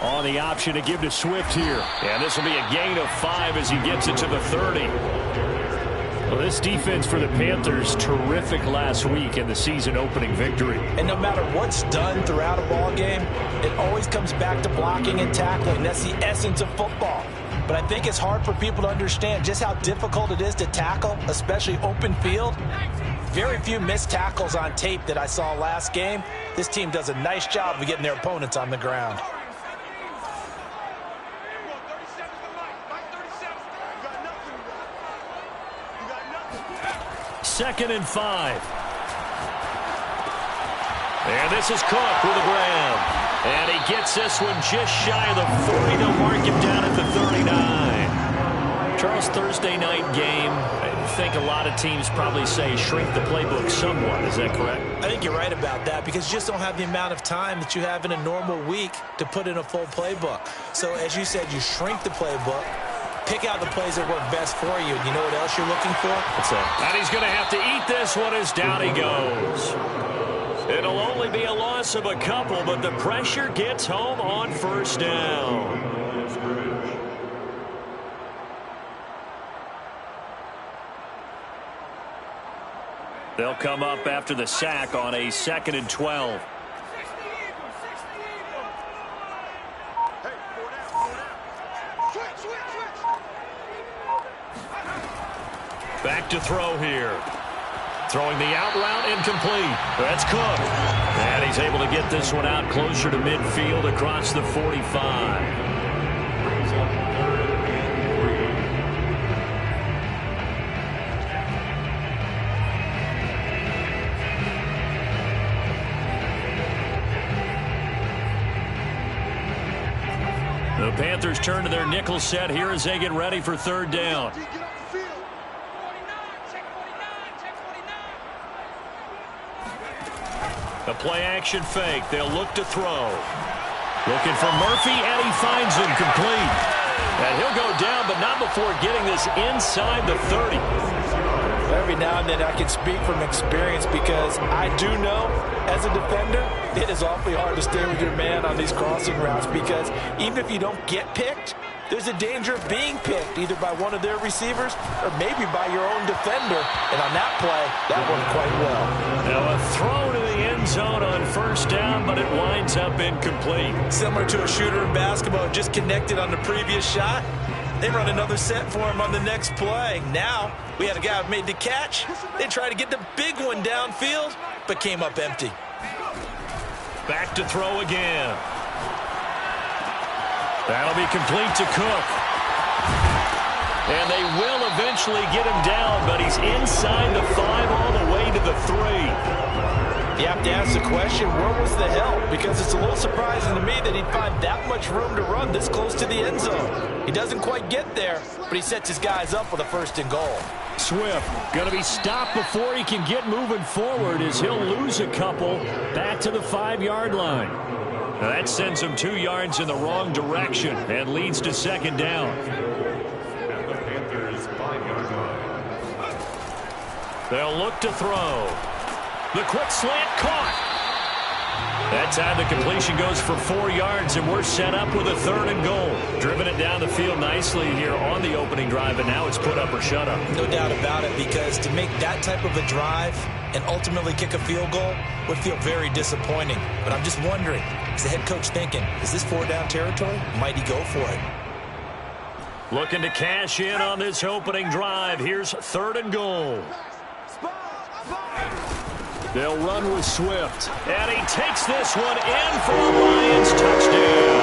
On the option to give to Swift here. And this will be a gain of 5 as he gets it to the 30. Well, this defense for the Panthers, terrific last week in the season opening victory. And no matter what's done throughout a ball game, it always comes back to blocking and tackling. That's the essence of football. But I think it's hard for people to understand just how difficult it is to tackle, especially open field. Very few missed tackles on tape that I saw last game. This team does a nice job of getting their opponents on the ground. Second and 5. And this is Cook with a grab. And he gets this one just shy of the 40. They'll mark him down at the 39. Charles, Thursday night game, I think a lot of teams probably say shrink the playbook somewhat. Is that correct? I think you're right about that because you just don't have the amount of time that you have in a normal week to put in a full playbook. So as you said, you shrink the playbook. Pick out the plays that work best for you. You know what else you're looking for? What's that? And he's going to have to eat this one as down he goes. It'll only be a loss of a couple, but the pressure gets home on first down. They'll come up after the sack on a 2nd and 12. Back to throw here. Throwing the out route incomplete. That's Cook. And he's able to get this one out closer to midfield across the 45. The Panthers turn to their nickel set here as they get ready for third down. A play-action fake. They'll look to throw. Looking for Murphy, and he finds him complete. And he'll go down, but not before getting this inside the 30. Every now and then I can speak from experience because I do know, as a defender, it is awfully hard to stay with your man on these crossing routes because even if you don't get picked, there's a danger of being picked either by one of their receivers or maybe by your own defender. And on that play, that worked quite well. Now a throw to the end zone on first down, but it winds up incomplete. Similar to a shooter in basketball, just connected on the previous shot. They run another set for him on the next play. Now we had a guy who made the catch. They tried to get the big one downfield, but came up empty. Back to throw again. That'll be complete to Cook. And they will eventually get him down, but he's inside the 5 all the way to the 3. You have to ask the question, where was the help? Because it's a little surprising to me that he'd find that much room to run this close to the end zone. He doesn't quite get there, but he sets his guys up with a 1st and goal. Swift going to be stopped before he can get moving forward as he'll lose a couple back to the 5-yard line. Now that sends him 2 yards in the wrong direction and leads to 2nd down. They'll look to throw. The quick slant caught. That time the completion goes for 4 yards, and we're set up with a 3rd and goal. Driven it down the field nicely here on the opening drive, and now it's put up or shut up. No doubt about it, because to make that type of a drive and ultimately kick a field goal would feel very disappointing. But I'm just wondering, is the head coach thinking, is this 4-down territory? Might he go for it? Looking to cash in on this opening drive. Here's 3rd and goal. They'll run with Swift. And he takes this one in for a Lions touchdown.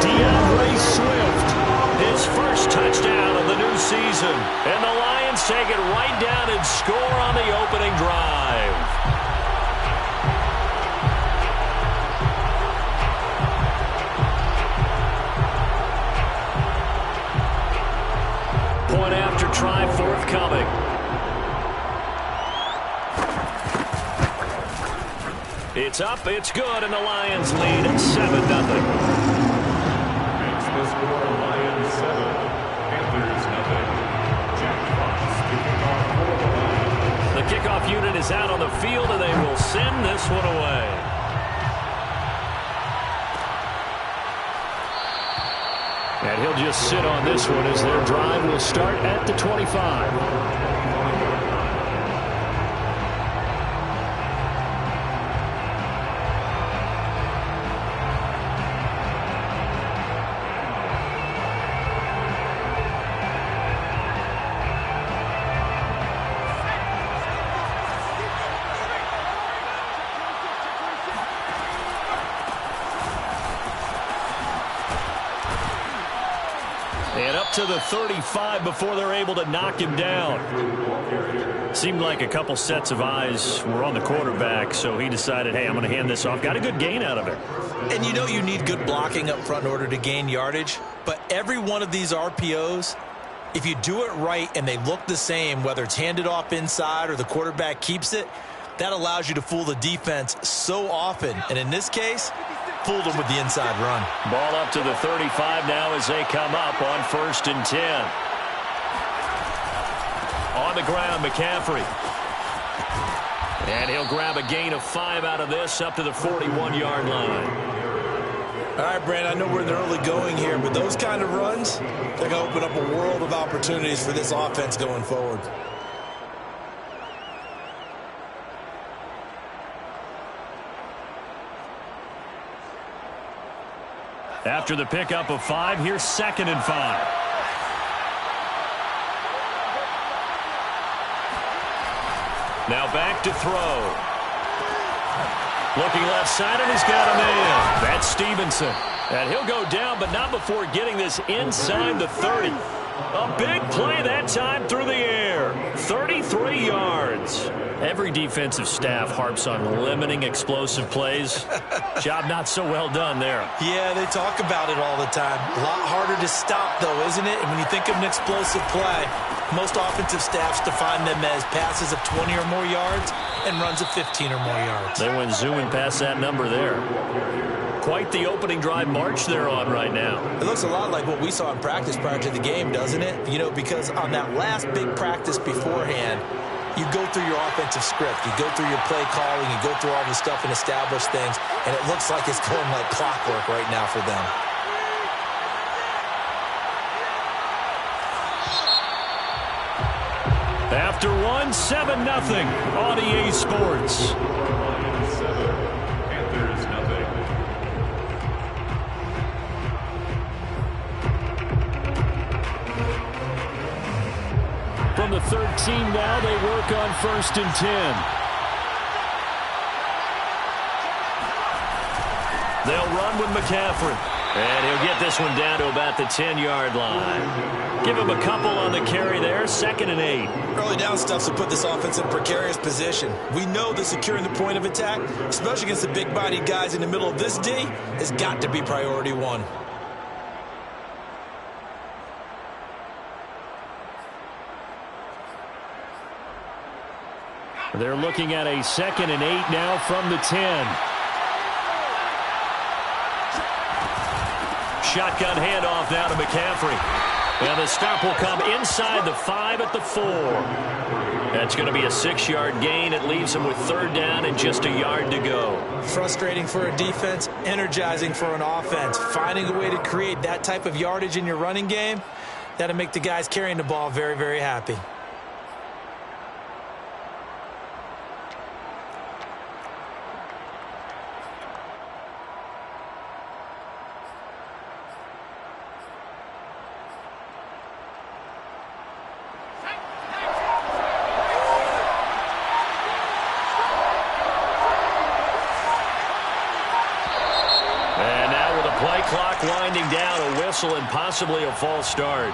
DeAndre Swift, his first touchdown of the new season. And the Lions take it right down and score on the opening drive. Point after try forthcoming. It's up, it's good, and the Lions lead 7-0. It's the score, Lions 7, Panthers 0. Jack Fox kicking off for the Lions. The kickoff unit is out on the field, and they will send this one away. And he'll just sit on this one as their drive will start at the 25. And up to the 35 before they're able to knock him down. Seemed like a couple sets of eyes were on the quarterback, so he decided, hey, I'm going to hand this off. Got a good gain out of it. And you know you need good blocking up front in order to gain yardage, but every one of these RPOs, if you do it right and they look the same, whether it's handed off inside or the quarterback keeps it, that allows you to fool the defense so often. And in this case, fooled them with the inside run. Ball up to the 35 now as they come up on 1st and 10. On the ground, McCaffrey. And he'll grab a gain of 5 out of this up to the 41-yard line. All right, Brandon, I know we're in the early going here, but those kind of runs, they're going to open up a world of opportunities for this offense going forward. After the pickup of 5, here's 2nd and 5. Now back to throw. Looking left side, and he's got a man. That's Stevenson. And he'll go down, but not before getting this inside the 30. A big play that time through the air. 33 yards. Every defensive staff harps on limiting explosive plays. Job not so well done there. Yeah, they talk about it all the time. A lot harder to stop, though, isn't it? And when you think of an explosive play, most offensive staffs define them as passes of 20 or more yards and runs of 15 or more yards. They went zooming past that number there. Quite the opening drive march they're on right now. It looks a lot like what we saw in practice prior to the game, doesn't it? You know, because on that last big practice beforehand, you go through your offensive script, you go through your play calling, you go through all the stuff and establish things, and it looks like it's going like clockwork right now for them. After 7-0 on EA Sports. Lions 7, Panthers nothing. From the 13 now, they work on 1st and 10. They'll run with McCaffrey. And he'll get this one down to about the 10-yard line. Give him a couple on the carry there, 2nd and 8. Early down stuff to put this offense in a precarious position. We know that securing the point of attack, especially against the big-bodied guys in the middle of this D, has got to be priority one. They're looking at a 2nd and 8 now from the 10. Shotgun handoff now to McCaffrey. And the stop will come inside the 5 at the 4. That's going to be a 6-yard gain. It leaves them with 3rd down and just a yard to go. Frustrating for a defense, energizing for an offense. Finding a way to create that type of yardage in your running game, that'll make the guys carrying the ball very, very happy. Winding down, a whistle and possibly a false start.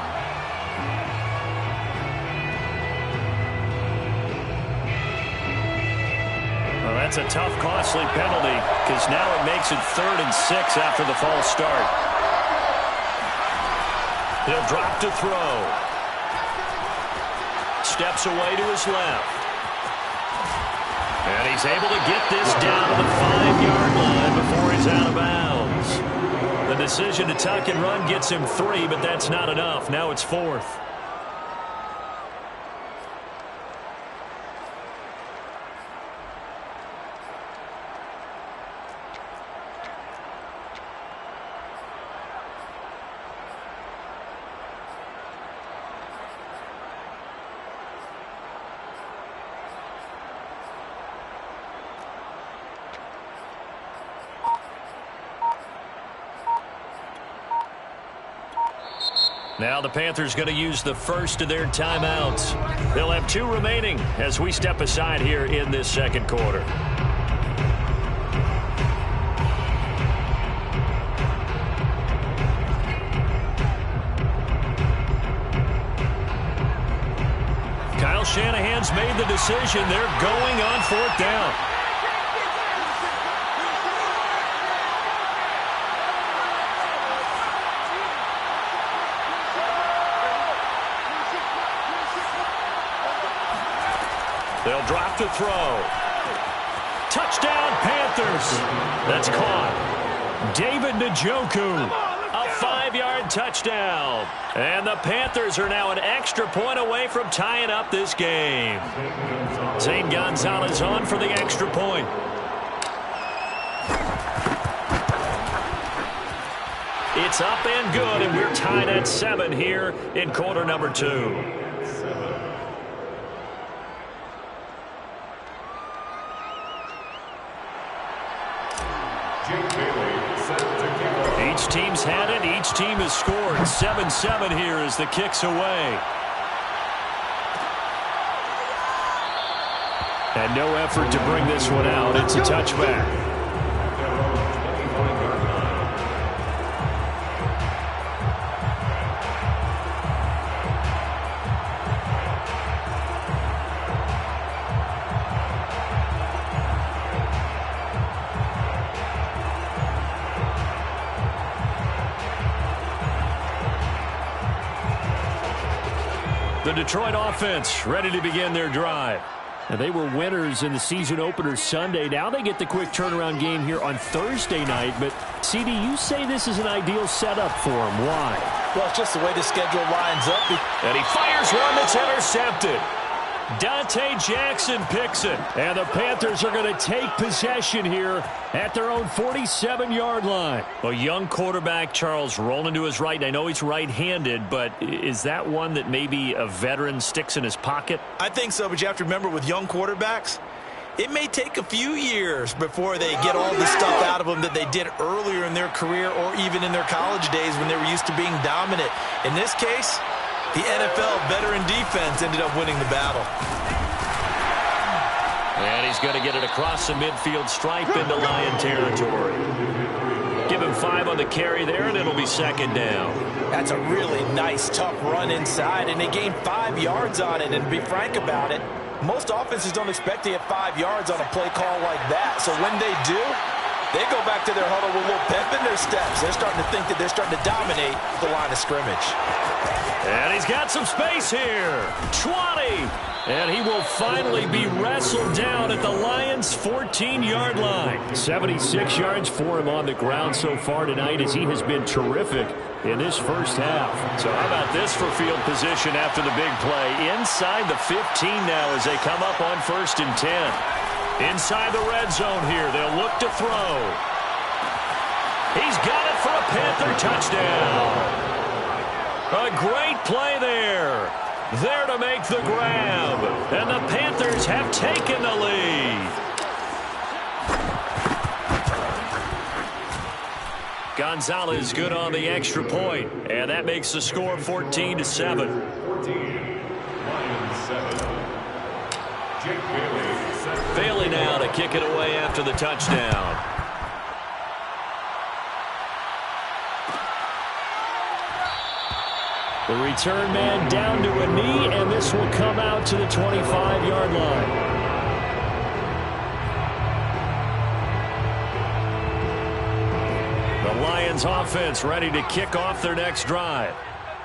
Well, that's a tough, costly penalty because now it makes it 3rd and 6 after the false start. He'll drop to throw. Steps away to his left. And he's able to get this down to the 5-yard line before he's out of bounds. The decision to tuck and run gets him 3, but that's not enough. Now it's 4th. Now the Panthers going to use the first of their timeouts. They'll have 2 remaining as we step aside here in this second quarter. Kyle Shanahan's made the decision. They're going on 4th down. They'll drop to throw. Touchdown, Panthers. That's caught. David Njoku. A 5-yard touchdown. And the Panthers are now an extra point away from tying up this game. Zane Gonzalez on for the extra point. It's up and good, and we're tied at 7 here in quarter number 2. Each team's had it. Each team has scored. 7-7 here as the kick's away. And no effort to bring this one out. It's a touchback. The Detroit offense ready to begin their drive. And they were winners in the season opener Sunday. Now they get the quick turnaround game here on Thursday night. But, CD, you say this is an ideal setup for them. Why? Well, it's just the way the schedule lines up. And he fires one that's intercepted. Dante Jackson picks it. And the Panthers are going to take possession here at their own 47-yard line. A young quarterback, Charles, rolling to his right. I know he's right-handed, but is that one that maybe a veteran sticks in his pocket? I think so, but you have to remember with young quarterbacks, it may take a few years before they get all the stuff out of them that they did earlier in their career or even in their college days when they were used to being dominant. In this case, the NFL veteran defense ended up winning the battle. And he's going to get it across the midfield stripe into Lion territory. Give him 5 on the carry there, and it'll be 2nd down. That's a really nice, tough run inside, and they gained 5 yards on it. And to be frank about it, most offenses don't expect to get 5 yards on a play call like that. So when they do, they go back to their huddle with a little pep in their steps. They're starting to think that they're starting to dominate the line of scrimmage. And he's got some space here. 20. And he will finally be wrestled down at the Lions' 14-yard line. 76 yards for him on the ground so far tonight as he has been terrific in this first half. So how about this for field position after the big play? Inside the 15 now as they come up on 1st and 10. Inside the red zone here. They'll look to throw. He's got it for a Panther touchdown. A great play there. There to make the grab. And the Panthers have taken the lead. Gonzalez good on the extra point. And that makes the score 14-7. 14, Lions 7. Jake Bailey. Bailey now to kick it away after the touchdown. The return man down to a knee, and this will come out to the 25-yard line. The Lions offense ready to kick off their next drive.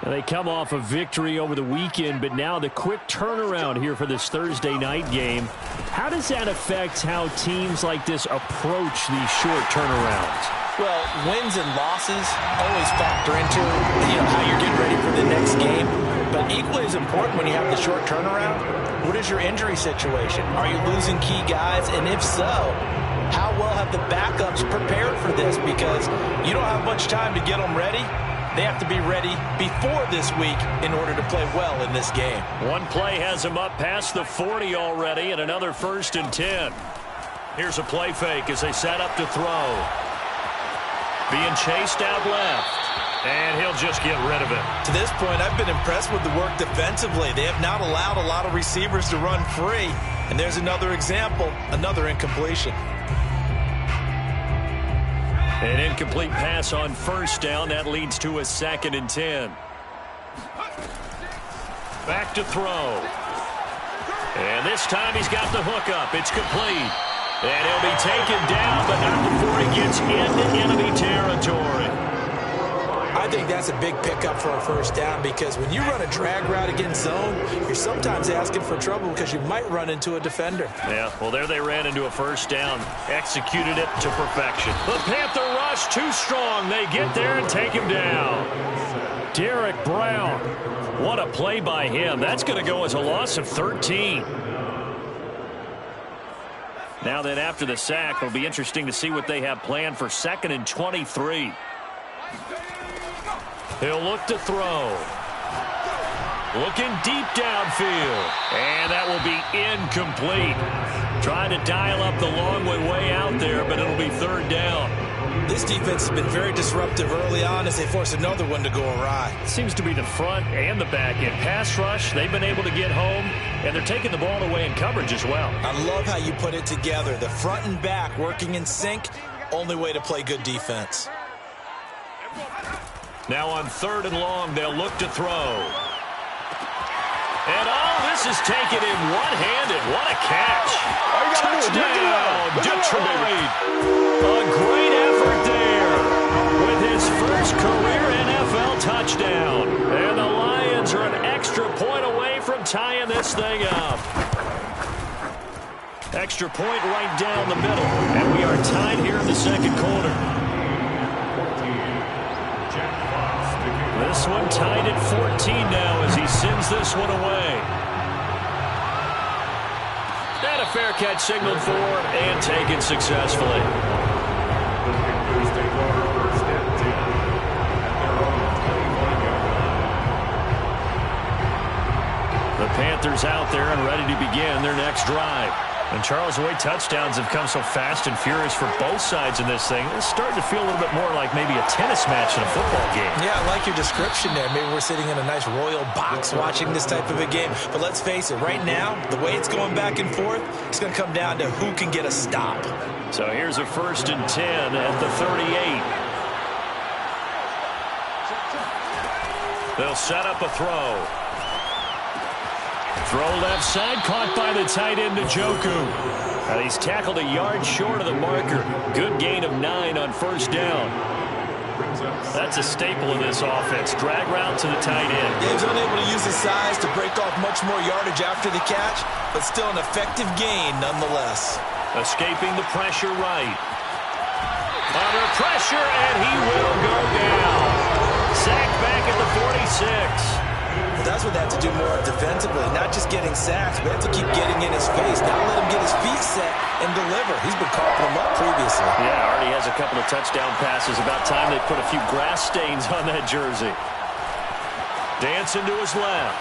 And they come off a victory over the weekend, but now the quick turnaround here for this Thursday night game. How does that affect how teams like this approach these short turnarounds? Well, wins and losses always factor into how you're getting ready for the next game. But equally as important when you have the short turnaround, what is your injury situation? Are you losing key guys? And if so, how well have the backups prepared for this? Because you don't have much time to get them ready. They have to be ready before this week in order to play well in this game. One play has them up past the 40 already, and another 1st and 10. Here's a play fake as they set up to throw. Being chased out left. And he'll just get rid of it. To this point, I've been impressed with the work defensively. They have not allowed a lot of receivers to run free. And there's another example, another incompletion. An incomplete pass on first down. That leads to a 2nd and 10. Back to throw. And this time he's got the hook up. It's complete. And he'll be taken down, but not before he gets into enemy territory. I think that's a big pickup for a first down because when you run a drag route against zone, you're sometimes asking for trouble because you might run into a defender. Yeah, well, there they ran into a first down. Executed it to perfection. The Panther rush too strong. They get there and take him down. Derek Brown. What a play by him. That's going to go as a loss of 13. Now then, after the sack, it'll be interesting to see what they have planned for 2nd and 23. He'll look to throw. Looking deep downfield. And that will be incomplete. Trying to dial up the long way out there, but it'll be 3rd down. This defense has been very disruptive early on as they force another one to go awry. Seems to be the front and the back end. Pass rush, they've been able to get home, and they're taking the ball away in coverage as well. I love how you put it together. The front and back working in sync, only way to play good defense. Now on 3rd and long, they'll look to throw. And all this is taken in one-handed. What a catch. Touchdown, Detroit. A great effort there with his first career NFL touchdown. And the Lions are an extra point away from tying this thing up. Extra point right down the middle. And we are tied here in the 2nd quarter. This one tied at 14 now as he sends this one away. And a fair catch signaled for and taken successfully. The Panthers out there and ready to begin their next drive. And Charles, the way touchdowns have come so fast and furious for both sides in this thing, it's starting to feel a little bit more like maybe a tennis match in a football game. Yeah, I like your description there. Maybe we're sitting in a nice royal box watching this type of a game. But let's face it, right now, the way it's going back and forth, it's going to come down to who can get a stop. So here's a 1st and 10 at the 38. They'll set up a throw. Throw left side, caught by the tight end, Njoku. He's tackled a yard short of the marker. Good gain of 9 on first down. That's a staple of this offense. Drag route to the tight end. Yeah, he was unable to use his size to break off much more yardage after the catch, but still an effective gain nonetheless. Escaping the pressure right. Under pressure, and he will go down. Sacked back at the 46. Well, that's what they have to do more defensively, not just getting sacks, but have to keep getting in his face. Now let him get his feet set and deliver. He's been coughing them up previously. Yeah, already has a couple of touchdown passes. About time they put a few grass stains on that jersey. Dancing to his left.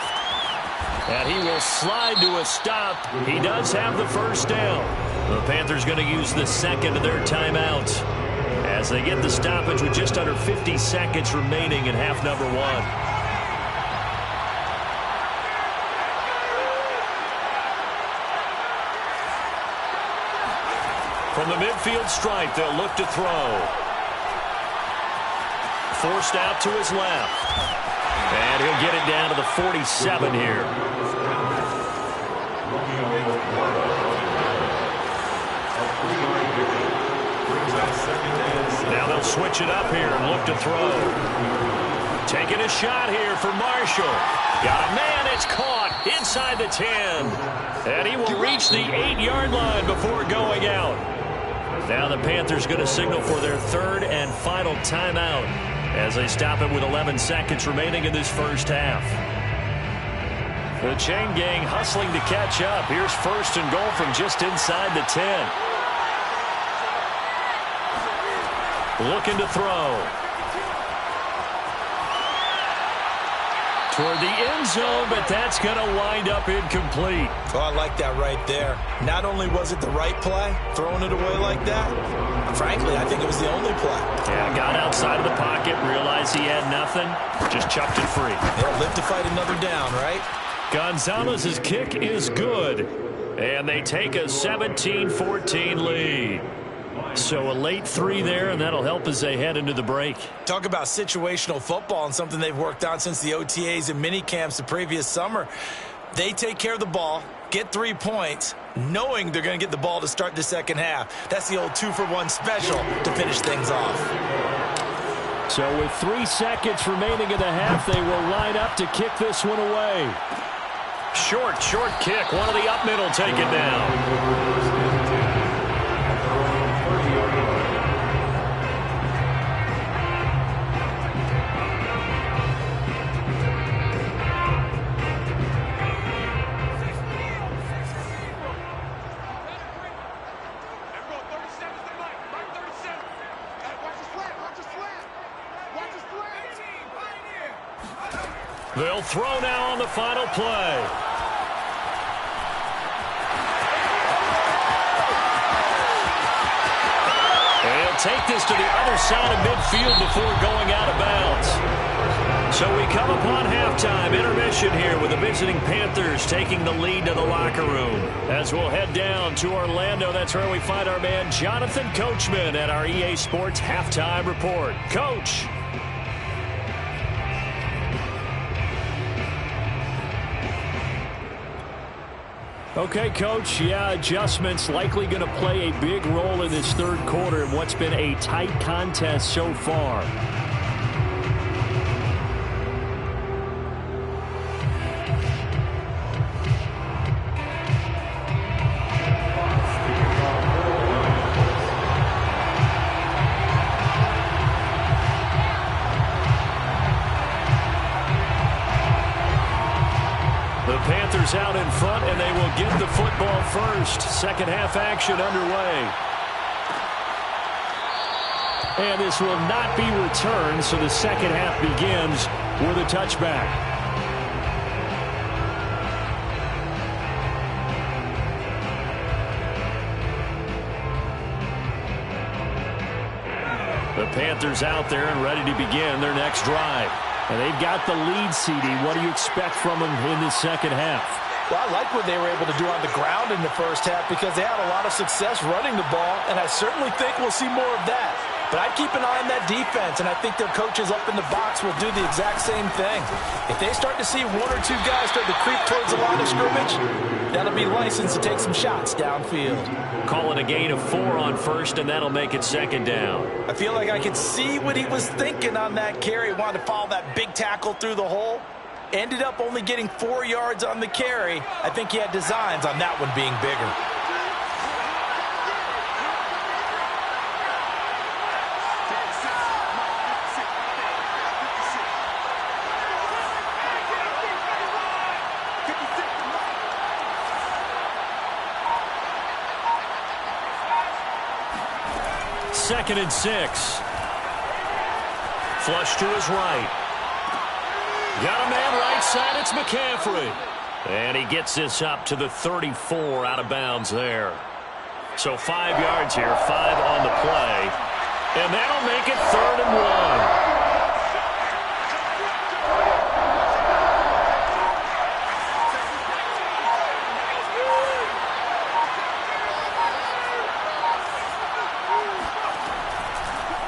And he will slide to a stop. He does have the first down. The Panthers going to use the 2nd of their timeouts as they get the stoppage with just under 50 seconds remaining in half number 1. From the midfield stripe, they'll look to throw. Forced out to his left. And he'll get it down to the 47 here. Now they'll switch it up here and look to throw. Taking a shot here for Marshall. Got a man, it's caught inside the 10. And he will reach the 8-yard line before going out. Now the Panthers going to signal for their 3rd and final timeout as they stop it with 11 seconds remaining in this first half. The chain gang hustling to catch up. Here's 1st and goal from just inside the 10. Looking to throw. toward the end zone, but that's going to wind up incomplete. Oh, I like that right there. Not only was it the right play, throwing it away like that, frankly, I think it was the only play. Yeah, got outside of the pocket, realized he had nothing, just chucked it free. They'll live to fight another down, right? Gonzalez's kick is good, and they take a 17-14 lead. So a late 3 there, and that'll help as they head into the break. Talk about situational football and something they've worked on since the OTAs and mini camps the previous summer. They take care of the ball, get 3 points, knowing they're going to get the ball to start the second half. That's the old 2-for-1 special to finish things off. So with 3 seconds remaining in the half, they will line up to kick this one away. Short kick. One of the up middle take it down. They'll throw now on the final play. They'll take this to the other side of midfield before going out of bounds. So we come upon halftime intermission here with the visiting Panthers taking the lead to the locker room. As we'll head down to Orlando, that's where we find our man Jonathan Coachman at our EA Sports Halftime Report. Coach. Okay, Coach, yeah, adjustments likely going to play a big role in this third quarter in what's been a tight contest so far. Panthers out in front, and they will get the football first. Second half action underway. And this will not be returned, so the second half begins with a touchback. The Panthers out there and ready to begin their next drive. And they've got the lead, CD. What do you expect from them in the second half? Well, I like what they were able to do on the ground in the first half because they had a lot of success running the ball, and I certainly think we'll see more of that. But I'd keep an eye on that defense, and I think their coaches up in the box will do the exact same thing. If they start to see 1 or 2 guys start to creep towards the line of scrimmage, that'll be licensed to take some shots downfield. Call it a gain of 4 on first, and that'll make it second down. I feel like I could see what he was thinking on that carry. Wanted to follow that big tackle through the hole. Ended up only getting 4 yards on the carry. I think he had designs on that one being bigger. Second and 6. Flush to his right. Got a man right side. It's McCaffrey. And he gets this up to the 34 out of bounds there. So 5 yards here, 5 on the play. And that'll make it 3rd and 1.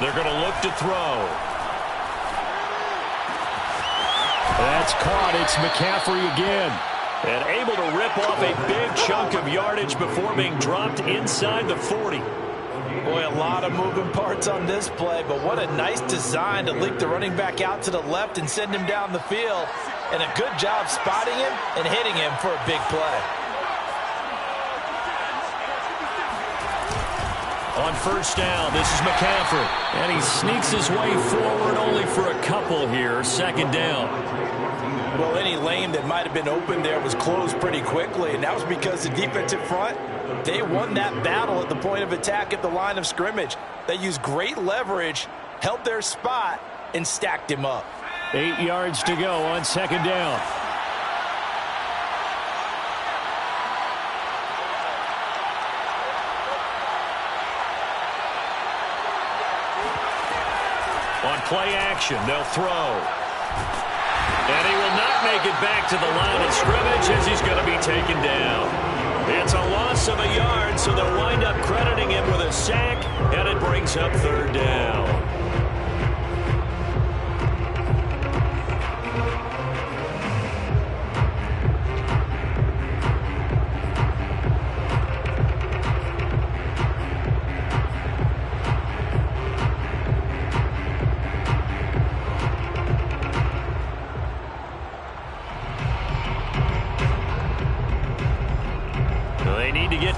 They're going to look to throw. That's caught. It's McCaffrey again. And able to rip off a big chunk of yardage before being dropped inside the 40. Boy, a lot of moving parts on this play, but what a nice design to leak the running back out to the left and send him down the field. And a good job spotting him and hitting him for a big play. On first down, this is McCaffrey. And he sneaks his way forward only for a couple here. Second down. Well, any lane that might have been open there was closed pretty quickly, and that was because the defensive front, they won that battle at the point of attack at the line of scrimmage. They used great leverage, held their spot, and stacked him up. 8 yards to go on second down. On play action, they'll throw. And he will not make it back to the line of scrimmage as he's going to be taken down. It's a loss of a yard, so they'll wind up crediting him with a sack, and it brings up third down.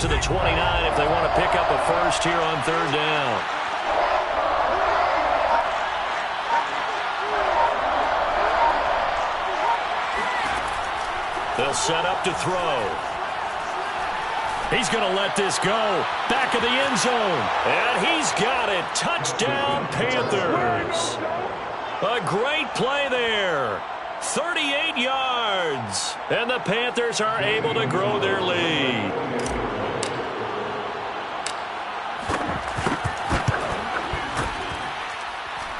To the 29 if they want to pick up a first here on third down. They'll set up to throw. He's going to let this go. Back of the end zone. And he's got it. Touchdown, Panthers. A great play there. 38 yards. And the Panthers are able to grow their lead.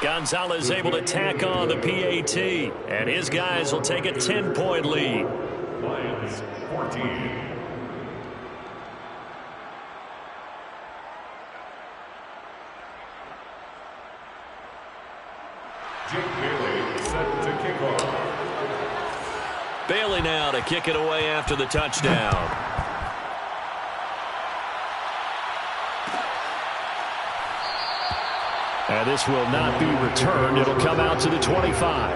Gonzalez able to tack on the PAT, and his guys will take a 10-point lead. Lions 14. Jake Bailey set to kick off. Bailey now to kick it away after the touchdown. And this will not be returned. It'll come out to the 25.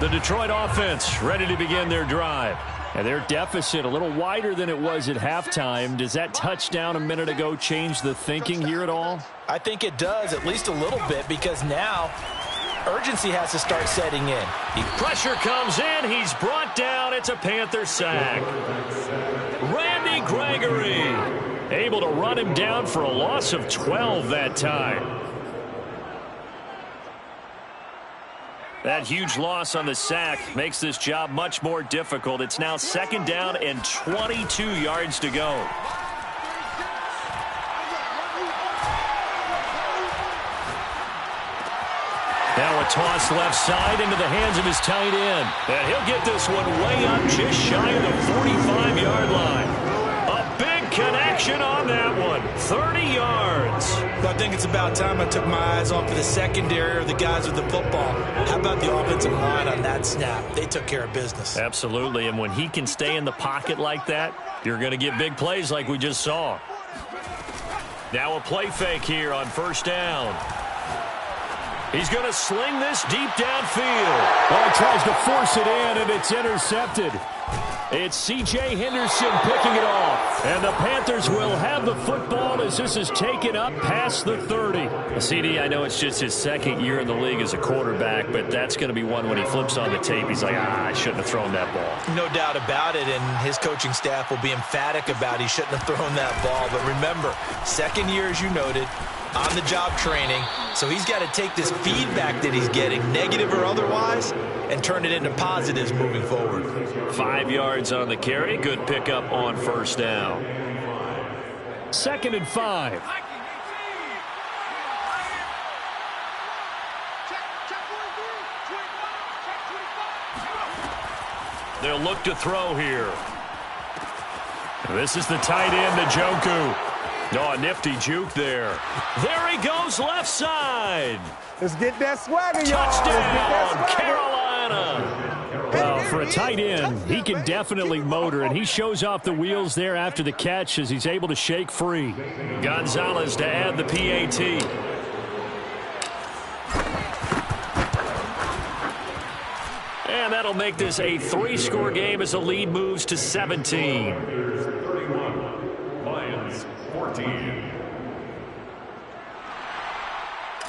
The Detroit offense ready to begin their drive. And their deficit a little wider than it was at halftime. Does that touchdown a minute ago change the thinking here at all? I think it does, at least a little bit, because now urgency has to start setting in. Pressure comes in. He's brought down. It's a Panther sack. Randy Gregory able to run him down for a loss of 12 that time. That huge loss on the sack makes this job much more difficult. It's now second down and 22 yards to go. Now a toss left side into the hands of his tight end. And he'll get this one way up just shy of the 45-yard line. A big connection on that one. 30 yards. Well, I think it's about time I took my eyes off of the secondary or the guys with the football. How about the offensive line on that snap? They took care of business. Absolutely, and when he can stay in the pocket like that, you're going to get big plays like we just saw. Now a play fake here on first down. He's going to sling this deep downfield. Well, he tries to force it in, and it's intercepted. It's C.J. Henderson picking it off. And the Panthers will have the football as this is taken up past the 30. CD, I know it's just his second year in the league as a quarterback, but that's going to be one when he flips on the tape. He's like, I shouldn't have thrown that ball. No doubt about it, and his coaching staff will be emphatic about he shouldn't have thrown that ball. But remember, second year, as you noted, on-the-job training. So he's got to take this feedback that he's getting, negative or otherwise, and turn it into positives moving forward. 5 yards on the carry. Good pickup on first down. 2nd and 5. They'll look to throw here. This is the tight end, Njoku. Oh, a nifty juke there. There he goes left side. Let's get that swagger, y'all. Touchdown, Carolina. Well, for a tight end, he can definitely motor, and he shows off the wheels there after the catch as he's able to shake free. Gonzalez to add the PAT. And that'll make this a 3-score game as the lead moves to 17. 31, Lions 14.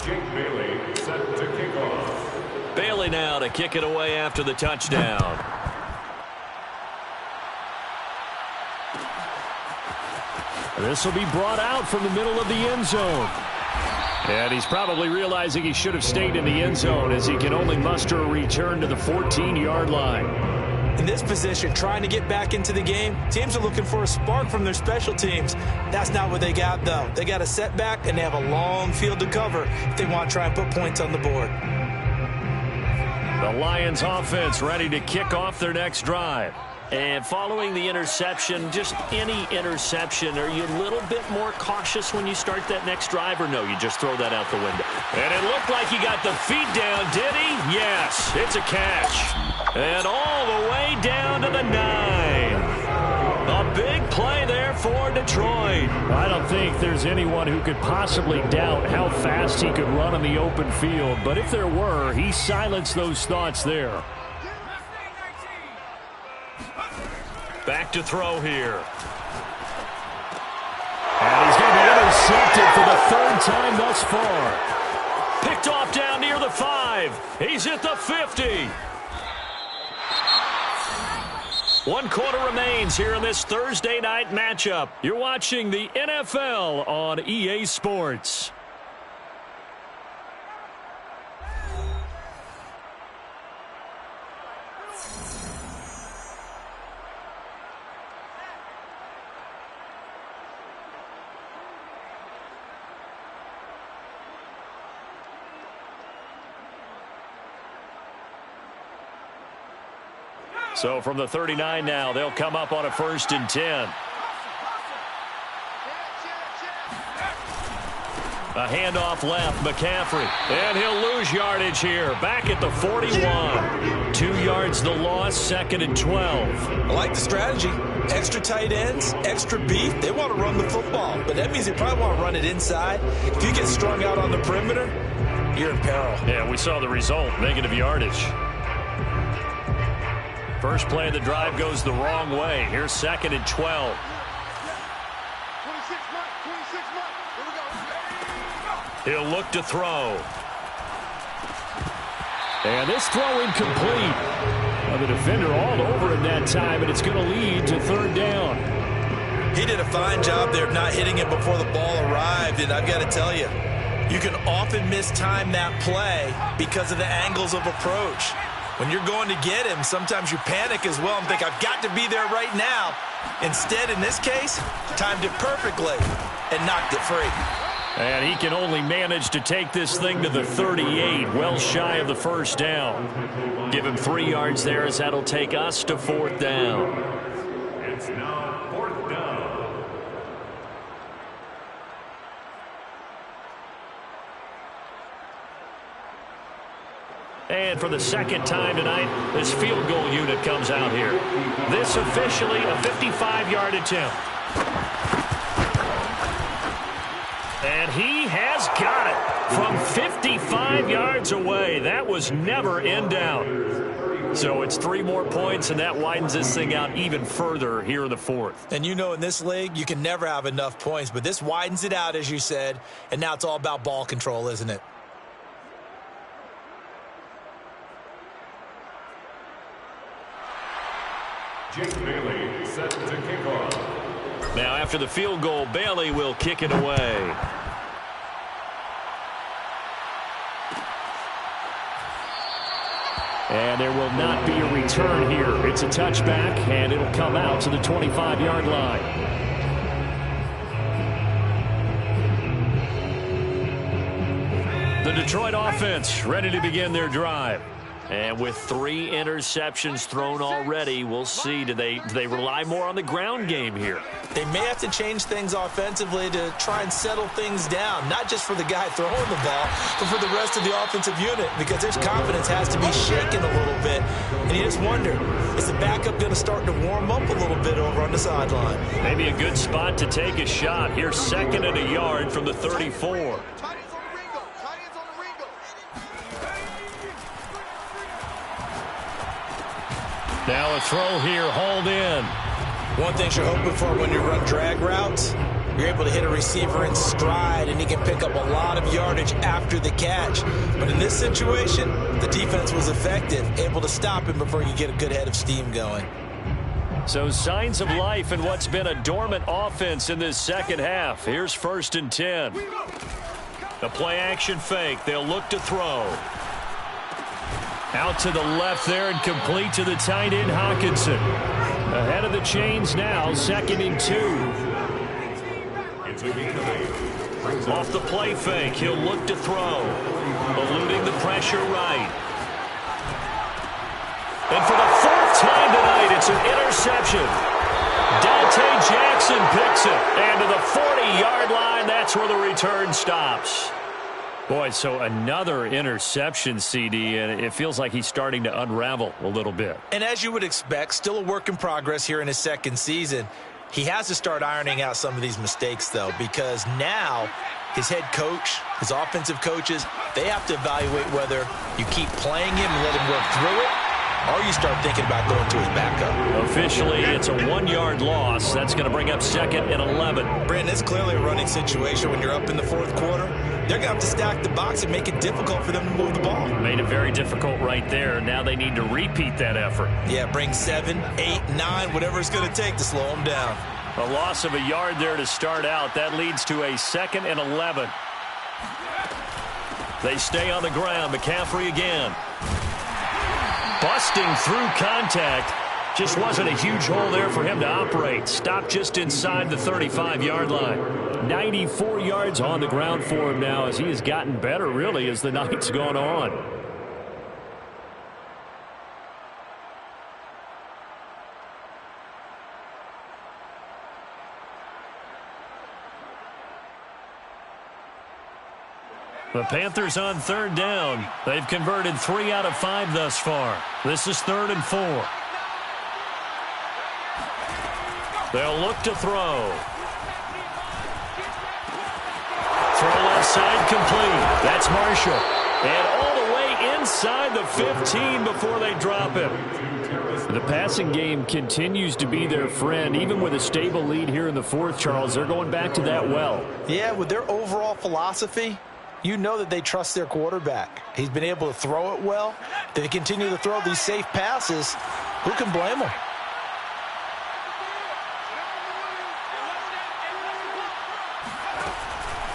Jake Bailey set to kick off. Bailey now to kick it away after the touchdown. This will be brought out from the middle of the end zone. And he's probably realizing he should have stayed in the end zone as he can only muster a return to the 14-yard line. In this position, trying to get back into the game, teams are looking for a spark from their special teams. That's not what they got, though. They got a setback, and they have a long field to cover if they want to try and put points on the board. The Lions offense ready to kick off their next drive. And following the interception, just any interception, are you a little bit more cautious when you start that next drive, or no, you just throw that out the window? And it looked like he got the feet down, did he? Yes, it's a catch. And all the way down to the 9. A big play there for Detroit. I don't think there's anyone who could possibly doubt how fast he could run on the open field. But if there were, he silenced those thoughts there. Back to throw here. And he's going to be intercepted for the 3rd time thus far. Picked off down near the 5. He's at the 50. 1 quarter remains here in this Thursday night matchup. You're watching the NFL on EA Sports. So from the 39 now, they'll come up on a 1st and 10. A handoff left, McCaffrey. And he'll lose yardage here. Back at the 41. 2 yards the loss, 2nd and 12. I like the strategy. Extra tight ends, extra beef. They want to run the football, but that means they probably want to run it inside. If you get strung out on the perimeter, you're in peril. Yeah, we saw the result, negative yardage. First play of the drive goes the wrong way. Here's 2nd and 12. He'll look to throw. And this throw incomplete. Well, the defender all over him that time, and it's going to lead to 3rd down. He did a fine job there of not hitting it before the ball arrived, and I've got to tell you, you can often mistime that play because of the angles of approach. When you're going to get him, sometimes you panic as well and think, I've got to be there right now. Instead, in this case, timed it perfectly and knocked it free. And he can only manage to take this thing to the 38, well shy of the 1st down. Give him 3 yards there as that'll take us to 4th down. It's now 4th down. And for the 2nd time tonight, this field goal unit comes out here. This officially a 55-yard attempt. And he has got it from 55 yards away. That was never in doubt. So it's 3 more points, and that widens this thing out even further here in the 4th. And you know, in this league, you can never have enough points, but this widens it out, as you said, and now it's all about ball control, isn't it? Jake Bailey set to kick off. Now after the field goal, Bailey will kick it away. And there will not be a return here. It's a touchback, and it'll come out to the 25-yard line. The Detroit offense ready to begin their drive. And with 3 interceptions thrown already, we'll see. Do they rely more on the ground game here? They may have to change things offensively to try and settle things down, not just for the guy throwing the ball, but for the rest of the offensive unit, because their confidence has to be shaken a little bit. And you just wonder, is the backup going to start to warm up a little bit over on the sideline? Maybe a good spot to take a shot. Here's 2nd and a yard from the 34. Now a throw here, hauled in. One thing you're hoping for when you run drag routes, You're able to hit a receiver in stride, and he can pick up a lot of yardage after the catch. But in this situation, the defense was effective, able to stop him before you get a good head of steam going. So signs of life in what's been a dormant offense in this second half. Here's 1st and 10. The play action fake. They'll look to throw. Out to the left there and complete to the tight end, Hawkinson. Ahead of the chains now, 2nd and 2. Off the play fake, he'll look to throw. Eluding the pressure right. And for the 4th time tonight, it's an interception. Dante Jackson picks it. And to the 40-yard line, that's where the return stops. Boy, so another interception, CD, and it feels like he's starting to unravel a little bit. And as you would expect, still a work in progress here in his 2nd season. He has to start ironing out some of these mistakes, though, because now his head coach, his offensive coaches, they have to evaluate whether you keep playing him and let him work through it, or you start thinking about going to his backup. Officially, it's a 1-yard loss. That's going to bring up 2nd and 11. Brandon, it's clearly a running situation when you're up in the 4th quarter. They're going to have to stack the box and make it difficult for them to move the ball. Made it very difficult right there. Now they need to repeat that effort. Yeah, bring 7, 8, 9, whatever it's going to take to slow them down. A loss of a yard there to start out. That leads to a 2nd and 11. They stay on the ground. McCaffrey again. Busting through contact. Just wasn't a huge hole there for him to operate. Stopped just inside the 35-yard line. 94 yards on the ground for him now as he has gotten better, really, as the night's gone on. The Panthers on 3rd down. They've converted 3 out of 5 thus far. This is 3rd and 4. They'll look to throw. Throw left side complete. That's Marshall. And all the way inside the 15 before they drop him. The passing game continues to be their friend. Even with a stable lead here in the 4th, Charles, they're going back to that well. Yeah, with their overall philosophy, you know that they trust their quarterback. He's been able to throw it well. They continue to throw these safe passes. Who can blame them?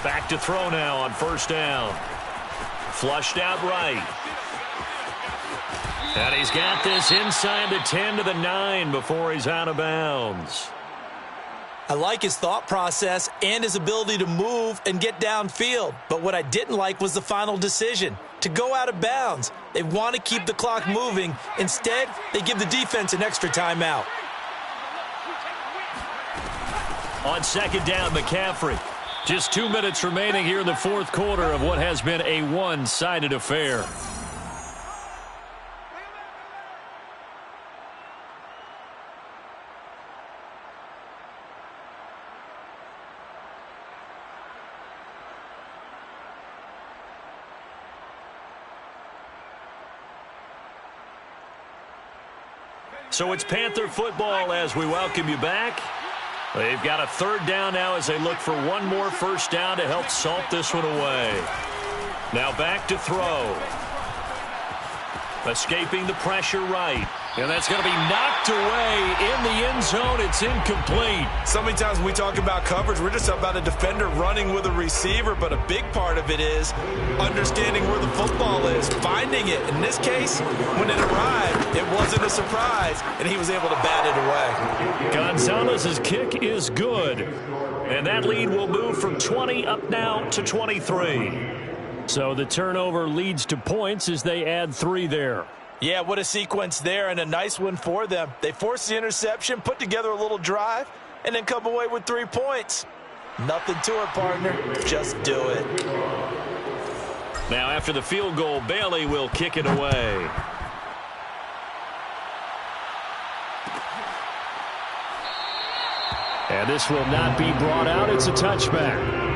Back to throw now on 1st down. Flushed out right. And he's got this inside the 10 to the 9 before he's out of bounds. I like his thought process and his ability to move and get downfield. But what I didn't like was the final decision, to go out of bounds. They want to keep the clock moving. Instead, they give the defense an extra timeout. On 2nd down, McCaffrey. Just 2 minutes remaining here in the 4th quarter of what has been a one-sided affair. So it's Panther football as we welcome you back. They've got a 3rd down now as they look for one more 1st down to help salt this one away. Now back to throw. Escaping the pressure right. And that's going to be knocked away in the end zone. It's incomplete. So many times when we talk about coverage, we're just about a defender running with a receiver, but a big part of it is understanding where the football is, finding it. In this case, when it arrived, it wasn't a surprise, and he was able to bat it away. Gonzalez's kick is good. And that lead will move from 20 up now to 23. So the turnover leads to points as they add 3 there. Yeah, what a sequence there, and a nice one for them. They forced the interception, put together a little drive, and then come away with 3 points. Nothing to it, partner. Just do it. Now after the field goal, Bailey will kick it away. And this will not be brought out. It's a touchback.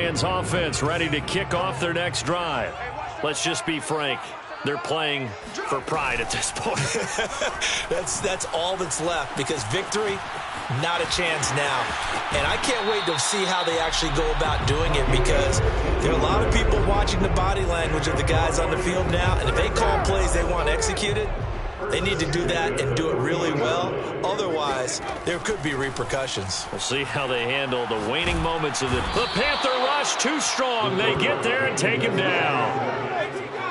Lions offense ready to kick off their next drive. Let's just be frank. They're playing for pride at this point. That's all that's left, because victory, not a chance now. And I can't wait to see how they actually go about doing it, because there are a lot of people watching the body language of the guys on the field now, and if they call plays they want executed, they need to do that and do it really well. Otherwise, there could be repercussions. We'll see how they handle the waning moments of the Panther rush. Too strong. They get there and take him down.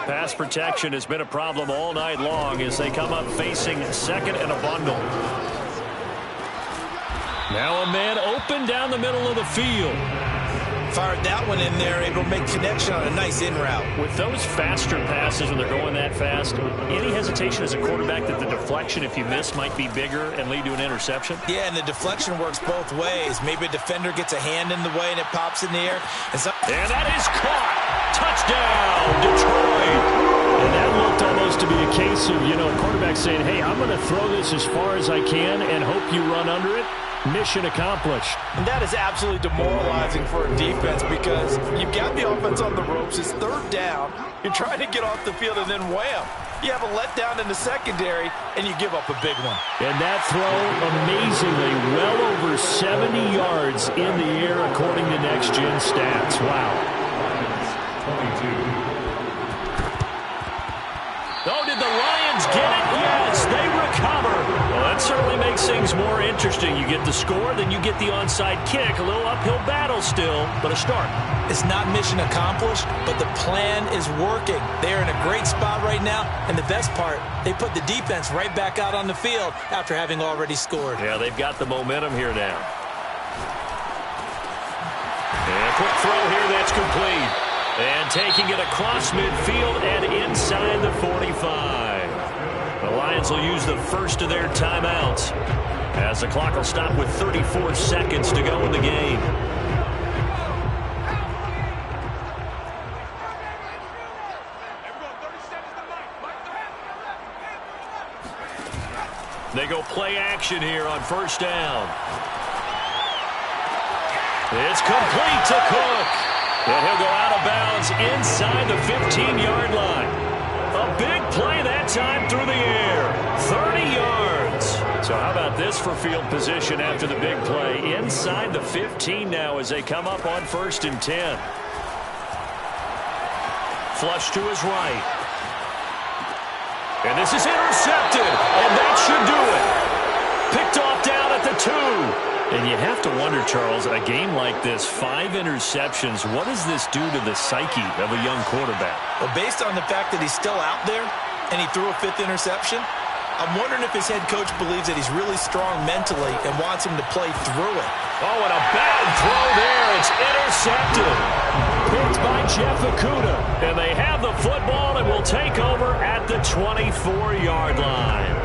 Pass protection has been a problem all night long as they come up facing second and a bundle. Now a man open down the middle of the field. Fired that one in there, able to make connection on a nice in route. With those faster passes when they're going that fast, any hesitation as a quarterback that the deflection, if you miss, might be bigger and lead to an interception? Yeah, and the deflection works both ways. Maybe a defender gets a hand in the way and it pops in the air. And that is caught. Touchdown, Detroit. And that looked almost to be a case of, a quarterback saying, hey, I'm going to throw this as far as I can and hope you run under it. Mission accomplished. And that is absolutely demoralizing for a defense, because you've got the offense on the ropes. It's third down. You're trying to get off the field, and then wham, you have a letdown in the secondary, and you give up a big one. And that throw, amazingly, well over 70 yards in the air, according to Next Gen Stats. Wow. 22. Oh, did the Lions get it? Yes, they recover. Well, that certainly makes things more interesting. You get the score, then you get the onside kick. A little uphill battle still, but a start. It's not mission accomplished, but the plan is working. They're in a great spot right now, and the best part, they put the defense right back out on the field after having already scored. Yeah, they've got the momentum here now. And a quick throw here, that's complete. And taking it across midfield and inside the 45. The Lions will use the first of their timeouts, as the clock will stop with 34 seconds to go in the game. They go play action here on first down. It's complete to Cook. And he'll go out of bounds inside the 15-yard line. A big play that time through the air. 30 yards. So how about this for field position after the big play? Inside the 15 now as they come up on 1st and 10. Flush to his right. And this is intercepted. And that should do it. Picked off down at the 2. And you have to wonder, Charles, a game like this, 5 interceptions, what does this do to the psyche of a young quarterback? Well, based on the fact that he's still out there and he threw a 5th interception, I'm wondering if his head coach believes that he's really strong mentally and wants him to play through it. Oh, and a bad throw there. It's intercepted. Picked by Jeff Okudah. And they have the football and will take over at the 24-yard line.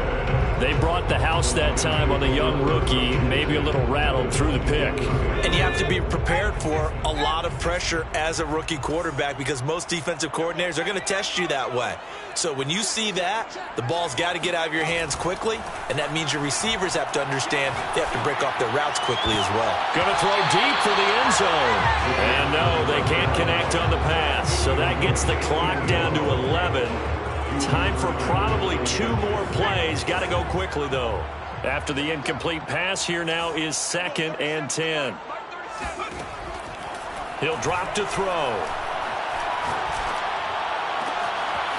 They brought the house that time on the young rookie, maybe a little rattled through the pick. And you have to be prepared for a lot of pressure as a rookie quarterback, because most defensive coordinators are going to test you that way. So when you see that, the ball's got to get out of your hands quickly, and that means your receivers have to understand they have to break off their routes quickly as well. Going to throw deep for the end zone. And no, they can't connect on the pass. So that gets the clock down to 11. Time for probably 2 more plays. Got to go quickly, though. After the incomplete pass, here now is 2nd and 10. He'll drop to throw.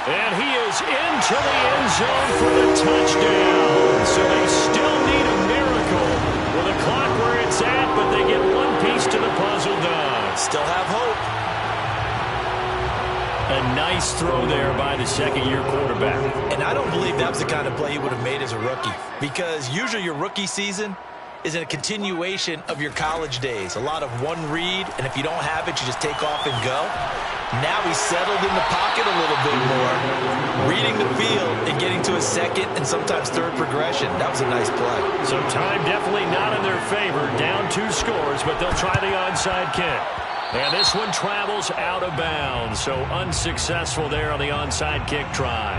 And he is into the end zone for the touchdown. So they still need a miracle with the clock where it's at, but they get one piece to the puzzle done. Still have hope. A nice throw there by the second-year quarterback. And I don't believe that was the kind of play he would have made as a rookie, because usually your rookie season is a continuation of your college days. A lot of one read, and if you don't have it, you just take off and go. Now he's settled in the pocket a little bit more, reading the field and getting to a second and sometimes third progression. That was a nice play. So time definitely not in their favor. Down 2 scores, but they'll try the onside kick. And this one travels out of bounds, so unsuccessful there on the onside kick try.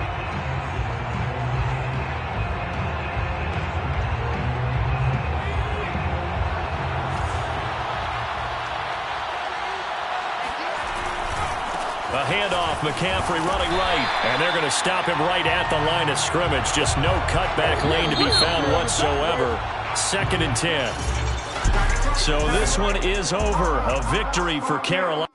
A handoff, McCaffrey running right. And they're going to stop him right at the line of scrimmage. Just no cutback lane to be found whatsoever. 2nd and 10. So this one is over. A victory for Carolina.